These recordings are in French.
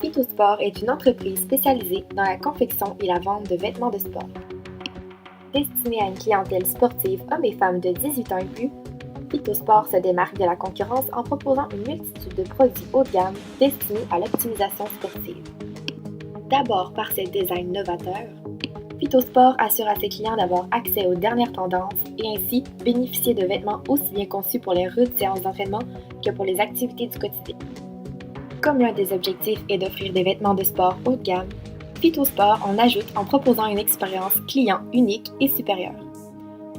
Phytosport est une entreprise spécialisée dans la confection et la vente de vêtements de sport. Destinée à une clientèle sportive hommes et femmes de 18 ans et plus, Phytosport se démarque de la concurrence en proposant une multitude de produits haut de gamme destinés à l'optimisation sportive. D'abord par ses designs novateurs, Phytosport assure à ses clients d'avoir accès aux dernières tendances et ainsi bénéficier de vêtements aussi bien conçus pour les rudes séances d'entraînement que pour les activités du quotidien. Comme l'un des objectifs est d'offrir des vêtements de sport haut de gamme, Phytosport en ajoute en proposant une expérience client unique et supérieure.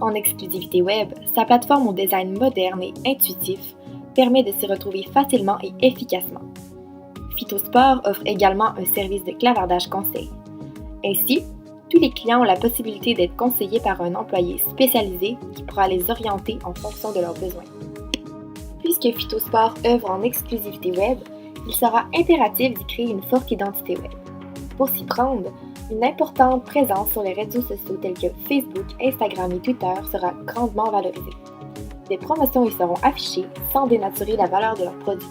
En exclusivité web, sa plateforme au design moderne et intuitif permet de s'y retrouver facilement et efficacement. Phytosport offre également un service de clavardage conseil. Ainsi, tous les clients ont la possibilité d'être conseillés par un employé spécialisé qui pourra les orienter en fonction de leurs besoins. Puisque Phytosport œuvre en exclusivité web, il sera impératif d'y créer une forte identité web. Pour s'y prendre, une importante présence sur les réseaux sociaux tels que Facebook, Instagram et Twitter sera grandement valorisée. Des promotions y seront affichées sans dénaturer la valeur de leurs produits.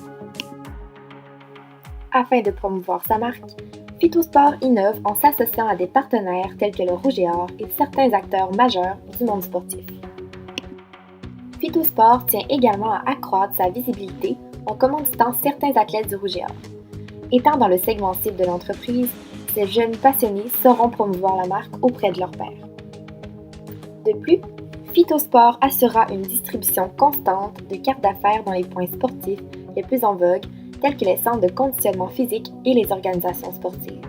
Afin de promouvoir sa marque, Phytosport innove en s'associant à des partenaires tels que le Rouge et Or et certains acteurs majeurs du monde sportif. Phytosport tient également à accroître sa visibilité en commanditant certains athlètes du Rouge et Or. Étant dans le segment cible de l'entreprise, ces jeunes passionnés sauront promouvoir la marque auprès de leurs pairs. De plus, Phytosport assurera une distribution constante de cartes d'affaires dans les points sportifs les plus en vogue, tels que les centres de conditionnement physique et les organisations sportives.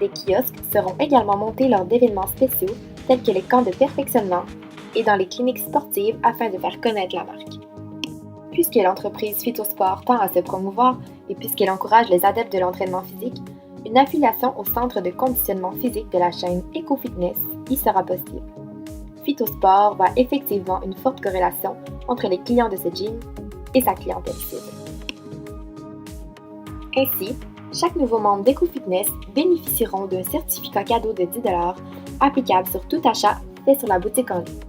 Des kiosques seront également montés lors d'événements spéciaux, tels que les camps de perfectionnement et dans les cliniques sportives afin de faire connaître la marque. Puisque l'entreprise Phytosport tend à se promouvoir et puisqu'elle encourage les adeptes de l'entraînement physique, une affiliation au centre de conditionnement physique de la chaîne EcoFitness y sera possible. Phytosport voit effectivement une forte corrélation entre les clients de ce gym et sa clientèle cible. Ainsi, chaque nouveau membre d'EcoFitness bénéficieront d'un certificat cadeau de 10 $ applicable sur tout achat fait sur la boutique en ligne.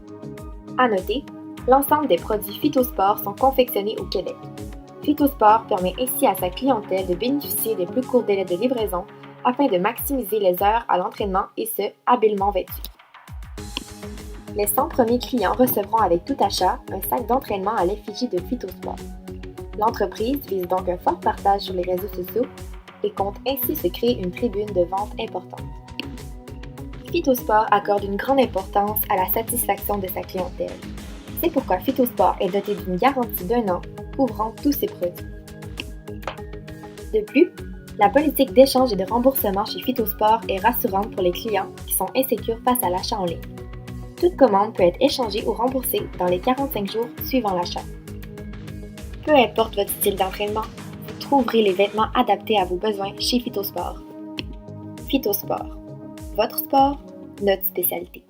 À noter, l'ensemble des produits Phytosport sont confectionnés au Québec. Phytosport permet ainsi à sa clientèle de bénéficier des plus courts délais de livraison afin de maximiser les heures à l'entraînement et ce, habilement vêtus. Les 100 premiers clients recevront avec tout achat un sac d'entraînement à l'effigie de Phytosport. L'entreprise vise donc un fort partage sur les réseaux sociaux et compte ainsi se créer une tribune de vente importante. Phytosport accorde une grande importance à la satisfaction de sa clientèle. C'est pourquoi Phytosport est doté d'une garantie d'1 an couvrant tous ses produits. De plus, la politique d'échange et de remboursement chez Phytosport est rassurante pour les clients qui sont insécures face à l'achat en ligne. Toute commande peut être échangée ou remboursée dans les 45 jours suivant l'achat. Peu importe votre style d'entraînement, vous trouverez les vêtements adaptés à vos besoins chez Phytosport. Phytosport, votre sport, notre spécialité.